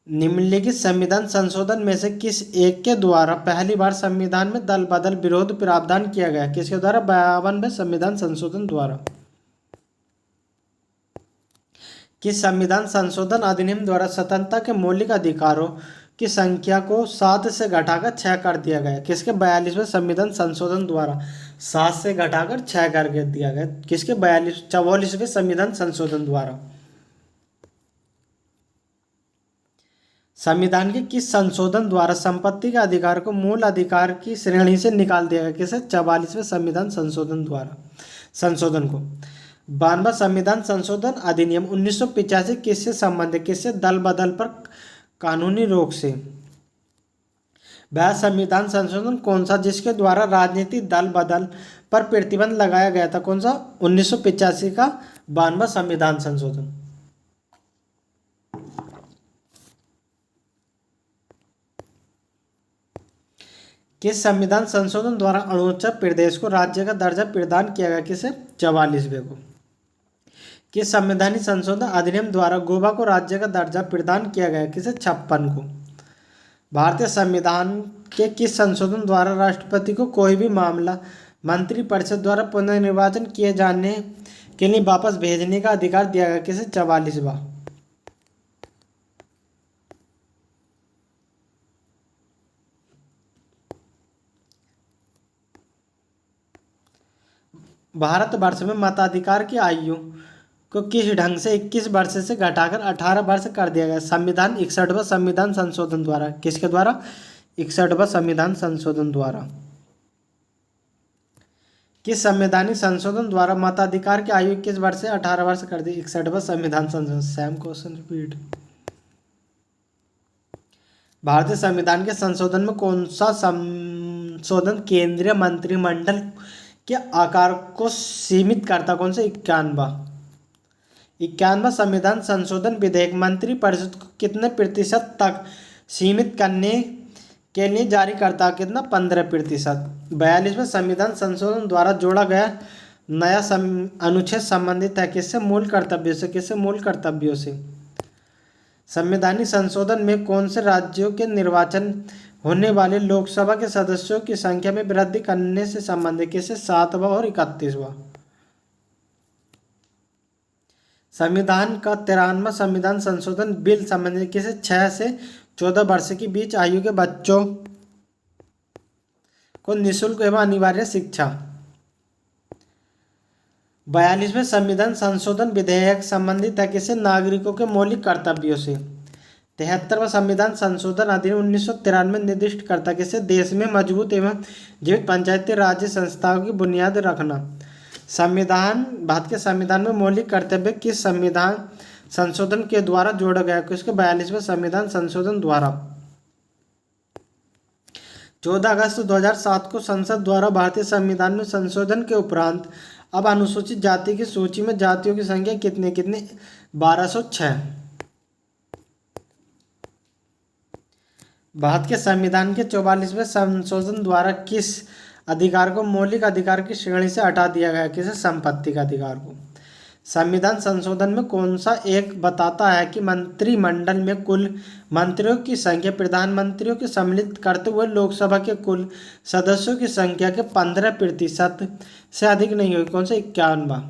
निम्नलिखित संविधान संशोधन में से किस एक के द्वारा पहली बार संविधान में दल बदल विरोध प्रावधान किया गया? किसके द्वारा? 52वें संविधान संशोधन द्वारा। किस संविधान संशोधन अधिनियम द्वारा स्वतंत्रता के मौलिक अधिकारों की संख्या को 7 से घटाकर 6 कर दिया गया? किसके? 42वें संविधान संशोधन द्वारा। 7 से घटाकर 6 कर दिया गया। किसके? 44वें संविधान संशोधन द्वारा। संविधान के किस संशोधन द्वारा संपत्ति के अधिकार को मूल अधिकार की श्रेणी से निकाल दिया गया? किसे? 44वें संविधान संशोधन द्वारा। संशोधन को 52वां संविधान संशोधन अधिनियम 1985 किससे संबंधित? किससे? दल बदल पर कानूनी रोक से। वह संविधान संशोधन कौन सा जिसके द्वारा राजनीतिक दल बदल पर प्रतिबंध लगाया गया था? कौन सा? 1985 का 52वां संविधान संशोधन। किस संविधान संशोधन द्वारा अरुणाचल प्रदेश को राज्य का दर्जा प्रदान किया गया? किसे? 44वें को। किस संवैधानिक संशोधन अधिनियम द्वारा गोवा को राज्य का दर्जा प्रदान किया गया? किसे? 56 को। भारतीय संविधान के किस संशोधन द्वारा राष्ट्रपति को कोई भी मामला मंत्रिपरिषद द्वारा पुनर्निर्वाचन किए जाने के लिए वापस भेजने का अधिकार दिया गया। किसे? 44वां। भारतवर्ष में मताधिकार की आयु को किस ढंग से 21 वर्ष से घटाकर 18 वर्ष कर दिया गया? संविधान 61वां संविधान संशोधन द्वारा। किसके द्वारा? 61वां संविधान संशोधन द्वारा। किस संवैधानिक संशोधन द्वारा मताधिकार की आयु 21 वर्ष से 18 वर्ष कर दी? 61वां संविधान संशोधन। Same question repeat. भारतीय संविधान के संशोधन में कौन सा संशोधन केंद्रीय मंत्रिमंडल के आकार को सीमित करता? कौन सा? 51वां संविधान संशोधन विधेयक मंत्री परिषद को कितने प्रतिशत तक सीमित करने के लिए जारी करता? कितना? 15%। 42वें संविधान संशोधन द्वारा जोड़ा गया नया अनुच्छेद संबंधित है किससे? मूल कर्तव्यों से। किससे? मूल कर्तव्यों से। संवैधानिक संशोधन में कौन से राज्यों के निर्वाचन होने वाले लोकसभा के सदस्यों की संख्या में वृद्धि करने से संबंधित? किससे? 7वां और 31वां। संविधान का 93वां संविधान संशोधन बिल संबंधित किसे? 6 से 14 वर्ष के बीच आयु के बच्चों को निःशुल्क एवं अनिवार्य शिक्षा। 42वें संविधान संशोधन विधेयक संबंधित है किसे? नागरिकों के मौलिक कर्तव्यों से। 73वां संविधान संशोधन अधिनियम 1993 निर्दिष्ट करता किसे? देश में मजबूत एवं जीवित पंचायती राज्य संस्थाओं की बुनियाद रखना। भारत के संविधान में मौलिक कर्तव्य किस संविधान संशोधन के द्वारा जोड़ा गया? किसके? 42वें संविधान संशोधन द्वारा। 14 अगस्त 2007 को संसद द्वारा भारतीय संविधान में संशोधन के उपरांत अब अनुसूचित जाति की सूची में जातियों की संख्या कितनी? 1206। भारत के संविधान के 44वें संशोधन द्वारा किस अधिकार को मौलिक अधिकार की श्रेणी से हटा दिया गया? किसे? संपत्ति का अधिकार को। संविधान संशोधन में कौन सा एक बताता है कि मंत्रिमंडल में कुल मंत्रियों की संख्या प्रधानमंत्रियों के सम्मिलित करते हुए लोकसभा के कुल सदस्यों की संख्या के 15% से अधिक नहीं होगी? कौन सा? 51वां।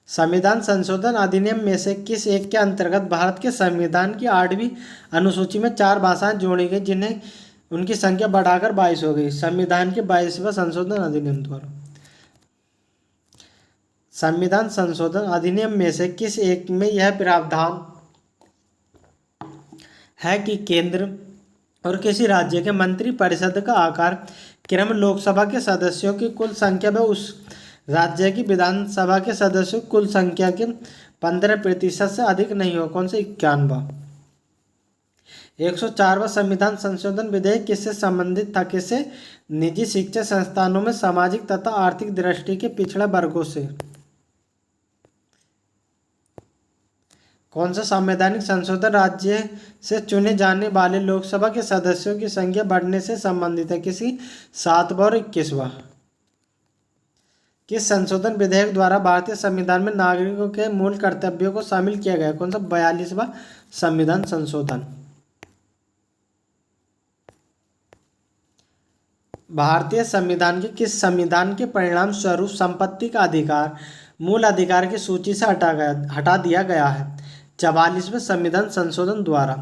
संविधान संशोधन अधिनियम में से किस एक के अंतर्गत भारत के संविधान की 8वीं अनुसूची में 4 भाषाएं जोड़ी गई जिन्हें उनकी संख्या बढ़ाकर 22 हो गई? संविधान के 22वें संशोधन अधिनियम द्वारा। संविधान संशोधन अधिनियम में से किस एक में यह प्रावधान है कि केंद्र और किसी राज्य के मंत्रिपरिषद का आकार क्रम लोकसभा के सदस्यों की कुल संख्या व उस राज्य की विधानसभा के सदस्यों की कुल संख्या के 15% से अधिक नहीं हो? कौन सा? 51वां। 104वां संविधान संशोधन विधेयक किससे संबंधित था? किससे? निजी शिक्षा संस्थानों में सामाजिक तथा आर्थिक दृष्टि के पिछड़े वर्गों से। कौन सा संवैधानिक संशोधन राज्य से चुने जाने वाले लोकसभा के सदस्यों की संख्या बढ़ने से संबंधित है? किसी? 7वां और 21वां। किस संशोधन विधेयक द्वारा भारतीय संविधान में नागरिकों के मूल कर्तव्यों को शामिल किया गया? कौन सा? 42वां संविधान संशोधन। भारतीय संविधान के किस संविधान के परिणाम स्वरूप संपत्ति का अधिकार मूल अधिकार की सूची से हटा दिया गया है? 44वें संविधान संशोधन द्वारा।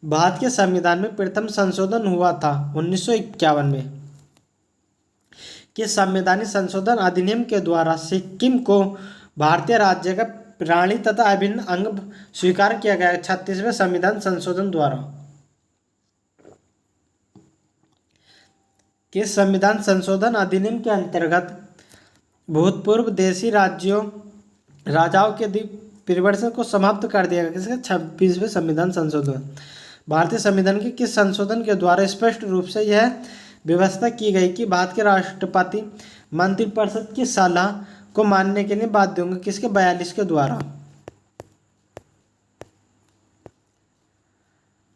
भारत के संविधान में प्रथम संशोधन हुआ था 1951 में। कि संवैधानिक संशोधन अधिनियम के द्वारा सिक्किम को भारतीय राज्य का प्राणी तथा अभिन्न अंग स्वीकार किया गया? 36वें संविधान संशोधन द्वारा। किस संविधान संशोधन अधिनियम के अंतर्गत भूतपूर्व देशी राजाओं के परिवर्तन को समाप्त कर दिया गया? किसका? 26वें संविधान संशोधन। भारतीय संविधान के किस संशोधन के द्वारा स्पष्ट रूप से यह व्यवस्था की गई कि भारत के राष्ट्रपति मंत्रिपरिषद की सलाह को मानने के लिए बाध्य होंगे? किसके? 42 के द्वारा।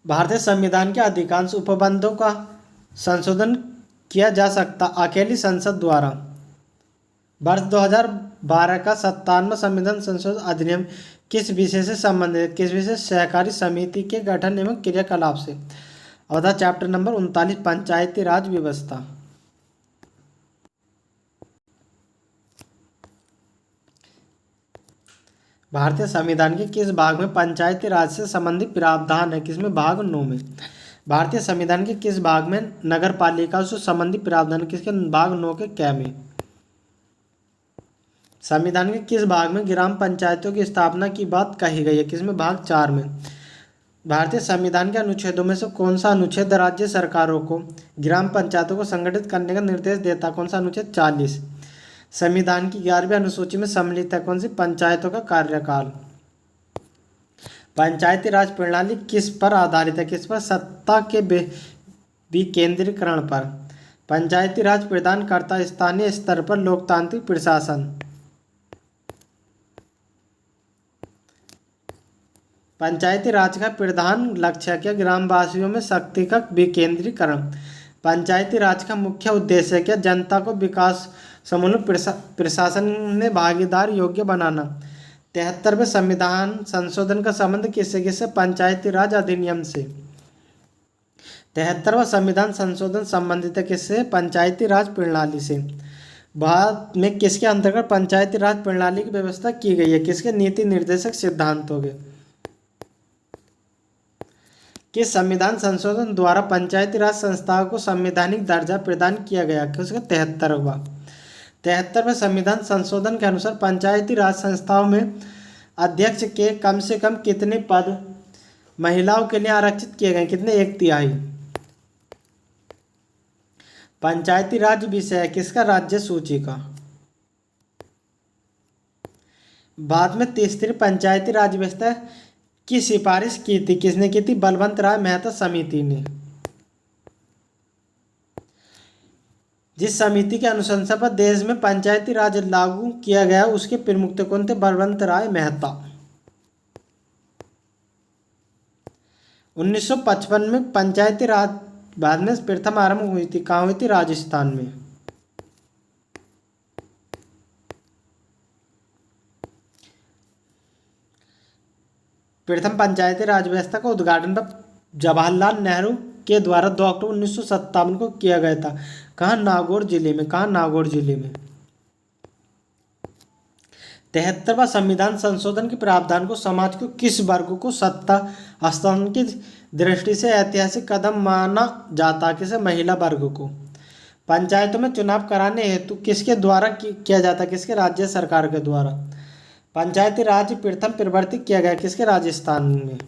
भारतीय संविधान के अधिकांश उपबंधों का संशोधन किया जा सकता अकेली संसद द्वारा। वर्ष 2012 का 57वां संविधान संशोधन अधिनियम किस विषय से संबंधित? किस विषय? सहकारी समिति के गठन एवं क्रियाकलाप से। अवधा चैप्टर नंबर 39 पंचायती राज व्यवस्था। भारतीय संविधान के किस भाग में पंचायती राज से संबंधित प्रावधान है? किसमें? भाग 9 में। भारतीय संविधान के किस भाग में नगर पालिका से संबंधित प्रावधान? किसके? भाग 9 के कै में। संविधान के किस भाग में ग्राम पंचायतों की स्थापना की बात कही गई है? किसमें? भाग 4 में। भारतीय संविधान के अनुच्छेदों में से कौन सा अनुच्छेद राज्य सरकारों को ग्राम पंचायतों को संगठित करने का निर्देश देता? कौन सा अनुच्छेद? 40। संविधान की 11वीं अनुसूची में सम्मिलित है कौन सी? पंचायतों का कार्यकाल। पंचायती राज प्रणाली किस पर आधारित है? किस पर? सत्ता के विकेंद्रीकरण पर। पंचायती राज प्रदान करता स्थानीय स्तर पर लोकतांत्रिक प्रशासन। पंचायती राज का प्रधान लक्ष्य क्या? ग्रामवासियों में शक्ति का विकेंद्रीकरण। पंचायती राज का मुख्य उद्देश्य क्या? जनता को विकास समूलक प्रशासन में भागीदार योग्य बनाना। 73वें संविधान संशोधन का संबंध किससे? किससे? पंचायती राज अधिनियम से। 73वां संविधान संशोधन संबंधित है किससे? पंचायती राज प्रणाली से। भारत में किसके अंतर्गत पंचायती राज प्रणाली की व्यवस्था की गई है? किसके? नीति निर्देशक सिद्धांतों के। किस संविधान संशोधन द्वारा पंचायती राज संस्थाओं को संवैधानिक दर्जा प्रदान किया गया? किसका? 73वां। 73वें संविधान संशोधन के अनुसार पंचायती राज संस्थाओं में अध्यक्ष के कम से कम कितने पद महिलाओं के लिए आरक्षित किए गए? कितने? 1/3। पंचायती राज विषय किसका? राज्य सूची का। बाद में तीसरी पंचायती राज व्यवस्था की सिफारिश की थी? किसने की थी? बलवंत राय मेहता समिति ने। जिस समिति के अनुशंसा पर देश में पंचायती राज लागू किया गया उसके प्रमुख कौन थे? बलवंत राय मेहता। 1955 में पंचायती राज बाद में प्रथम आरंभ हुई थी। कहाँ हुई थी? राजस्थान में। प्रथम पंचायती राज व्यवस्था का उद्घाटन जवाहरलाल नेहरू के द्वारा 2 अक्टूबर 1957 को किया गया था। कहाँ? नागौर जिले में। कहाँ? नागौर जिले में। 73वां संविधान संशोधन के प्रावधान को समाज को किस वर्ग को सत्ता हस्तांतरण की दृष्टि से ऐतिहासिक कदम माना जाता? किसे? महिला वर्ग को। पंचायतों में चुनाव कराने हेतु किसके द्वारा किया जाता? किसके? राज्य सरकार के द्वारा। पंचायती राज प्रथम प्रवर्तित किया गया किसके? राजस्थान में।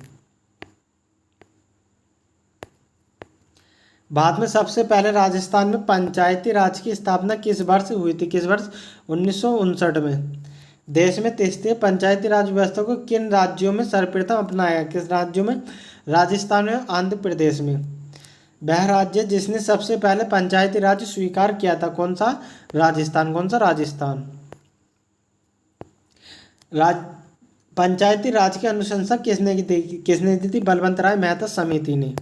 बाद में सबसे पहले राजस्थान में पंचायती राज की स्थापना किस वर्ष हुई थी? किस वर्ष? 1959 में। देश में तीसरी पंचायती राज व्यवस्था को किन राज्यों में सर्वप्रथम अपनाया? किस राज्यों में? राजस्थान में, आंध्र प्रदेश में। वह राज्य जिसने सबसे पहले पंचायती राज स्वीकार किया था कौन सा? राजस्थान। कौन सा? राजस्थान। पंचायती राज की अनुशंसा किसने की थी? किसने दी थी? बलवंत राय मेहता समिति ने।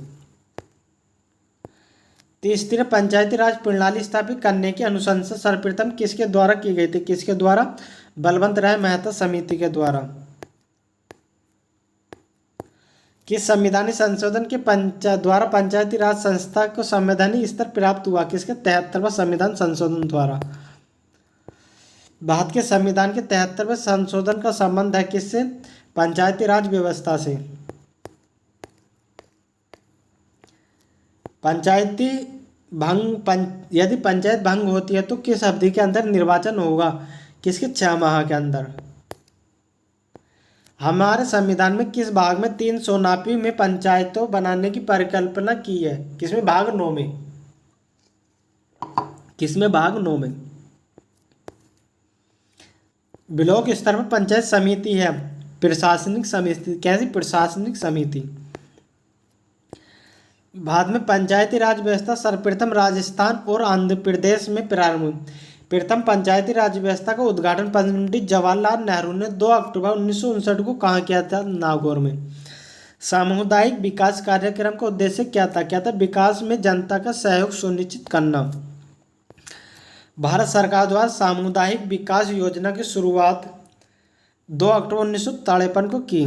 तीसरी पंचायती राज प्रणाली स्थापित करने की अनुशंसा सर्वप्रथम किसके द्वारा की गई थी? किसके द्वारा? बलवंत राय मेहता समिति के द्वारा। किस संविधानिक संशोधन के द्वारा पंचायती राज संस्था को संवैधानिक स्तर प्राप्त हुआ? किसके? 73वां संविधान संशोधन द्वारा। भारत के संविधान के 73वें संशोधन का संबंध है किससे? पंचायती राज व्यवस्था से। यदि पंचायत भंग होती है तो किस अवधि के अंदर निर्वाचन होगा? किसके? 6 माह के अंदर। हमारे संविधान में किस भाग में 3 सोनापी में पंचायतों बनाने की परिकल्पना की है? किसमें? भाग 9 में। किसमें? भाग 9 में। ब्लॉक स्तर पर पंचायत समिति है प्रशासनिक समिति। कैसी? प्रशासनिक समिति। बाद में पंचायती राज व्यवस्था सर्वप्रथम राजस्थान और आंध्र प्रदेश में प्रारंभ हुई। प्रथम पंचायती राज व्यवस्था का उद्घाटन पंडित जवाहरलाल नेहरू ने 2 अक्टूबर 1959 को कहाँ किया था? नागौर में। सामुदायिक विकास कार्यक्रम का उद्देश्य क्या था? क्या था? विकास में जनता का सहयोग सुनिश्चित करना। भारत सरकार द्वारा सामुदायिक विकास योजना की शुरुआत 2 अक्टूबर 1953 को की।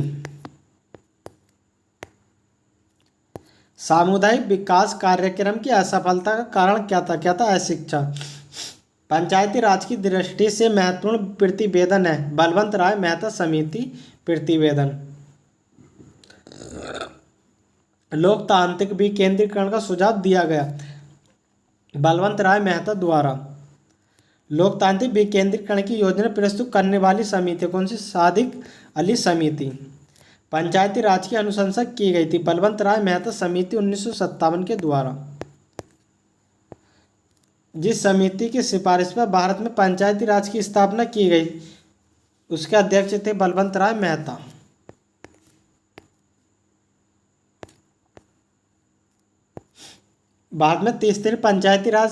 सामुदायिक विकास कार्यक्रम की असफलता का कारण क्या था? क्या था? अशिक्षा। पंचायती राज की दृष्टि से महत्वपूर्ण प्रतिवेदन है बलवंत राय मेहता समिति प्रतिवेदन। लोकतांत्रिक विकेंद्रीकरण का सुझाव दिया गया बलवंत राय मेहता द्वारा। लोकतांत्रिक विकेंद्रीकरण की योजना प्रस्तुत करने वाली समिति कौन सी? सादिक अली समिति। पंचायती राज की अनुशंसा की गई थी बलवंत राय मेहता समिति 1957 के द्वारा। जिस समिति की सिफारिश पर भारत में पंचायती राज की स्थापना की गई उसके अध्यक्ष थे बलवंत राय मेहता। भारत में तीसरी पंचायती राज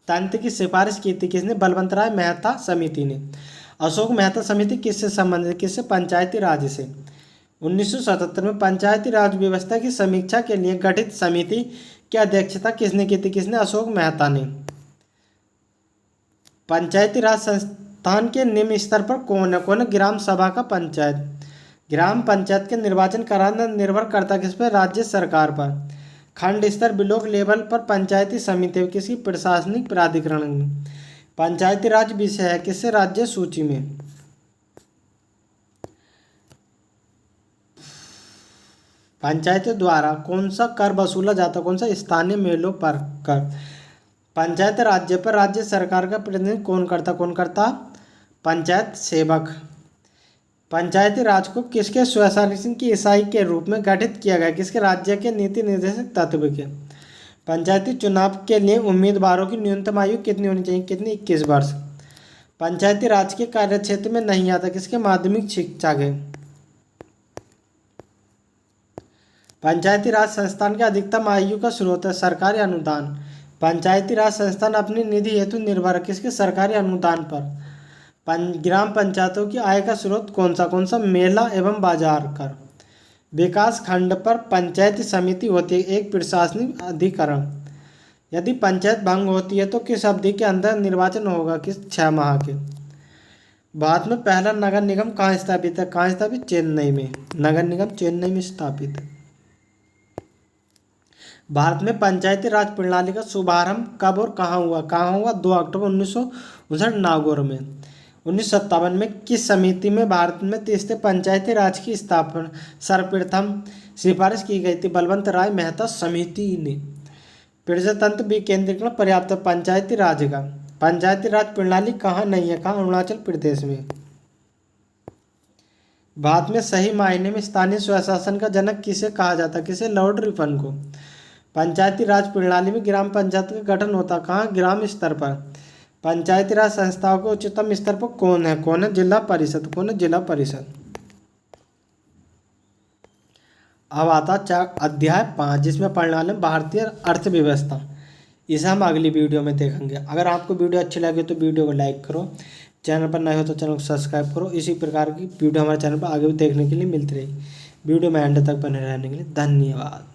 तंत्र की सिफारिश की थी किसने? बलवंत राय मेहता समिति ने। अशोक मेहता समिति किससे संबंधित? किससे? पंचायती राज से। 1977 में पंचायती राज व्यवस्था की समीक्षा के लिए गठित समिति की अध्यक्षता किसने की थी? किसने? अशोक मेहता ने। पंचायती राज संस्थान के निम्न स्तर पर कौन है? कौन है? ग्राम सभा का पंचायत। ग्राम पंचायत के निर्वाचन कराना निर्भर करता किस पर? राज्य सरकार पर। खंड स्तर ब्लॉक लेवल पर पंचायती समिति किसी प्रशासनिक प्राधिकरण में। पंचायती राज विषय है किससे? राज्य सूची में। पंचायतों द्वारा कौन सा कर वसूला जाता? कौन सा? स्थानीय मेलों पर कर। पंचायत राज्य पर राज्य सरकार का प्रतिनिधित्व कौन करता? कौन करता? पंचायत सेवक। पंचायती राज को किसके स्वशासन की इकाई के रूप में गठित किया गया? किसके? राज्य के नीति निर्देशक तत्व के। पंचायती चुनाव के लिए उम्मीदवारों की न्यूनतम आयु कितनी होनी चाहिए? कितनी? 21 वर्ष। पंचायती राज के कार्यक्षेत्र में नहीं आता किसके? माध्यमिक शिक्षा के। पंचायती राज संस्थान के अधिकतम आयु का स्रोत है सरकारी अनुदान। पंचायती राज संस्थान अपनी निधि हेतु निर्भर है किसके? सरकारी अनुदान पर। ग्राम पंचायतों की आय का स्रोत कौन सा? कौन सा? मेला एवं बाजार कर। विकास खंड पर पंचायती समिति होती है एक प्रशासनिक अधिकरण। यदि पंचायत भंग होती है तो किस अवधि के अंदर निर्वाचन होगा? किस? 6 माह के। भारत में पहला नगर निगम कहाँ स्थापित है? कहाँ स्थापित? चेन्नई में। नगर निगम चेन्नई में स्थापित है। भारत में पंचायती राज प्रणाली का शुभारंभ कब और कहाँ हुआ? कहाँ हुआ? 2 अक्टूबर 1959 नागौर में। 1957 में किस समिति में भारत में तीसरे पंचायती राज की स्थापना सर्वप्रथम सिफारिश की गई थी? बलवंत राय मेहता समिति ने। प्रजातंत्र विकेंद्रीकरण पर्याप्त पंचायती राज का। पंचायती राज प्रणाली कहाँ नहीं है? कहाँ? अरुणाचल प्रदेश में। भारत में सही मायने में स्थानीय स्वशासन का जनक किसे कहा जाता? किसे? लॉर्ड रिपन को। पंचायती राज प्रणाली में ग्राम पंचायत का गठन होता कहाँ? ग्राम स्तर पर। पंचायती राज संस्थाओं के उच्चतम स्तर पर कौन है? कौन है? जिला परिषद। कौन है? जिला परिषद। अब आता अध्याय 5 जिसमें पढ़ने वाले भारतीय अर्थव्यवस्था। इसे हम अगली वीडियो में देखेंगे। अगर आपको वीडियो अच्छी लगे तो वीडियो को लाइक करो, चैनल पर नए हो तो चैनल को सब्सक्राइब करो। इसी प्रकार की वीडियो हमारे चैनल पर आगे भी देखने के लिए मिलती रहेगी। वीडियो में एंड तक बने रहने के लिए धन्यवाद।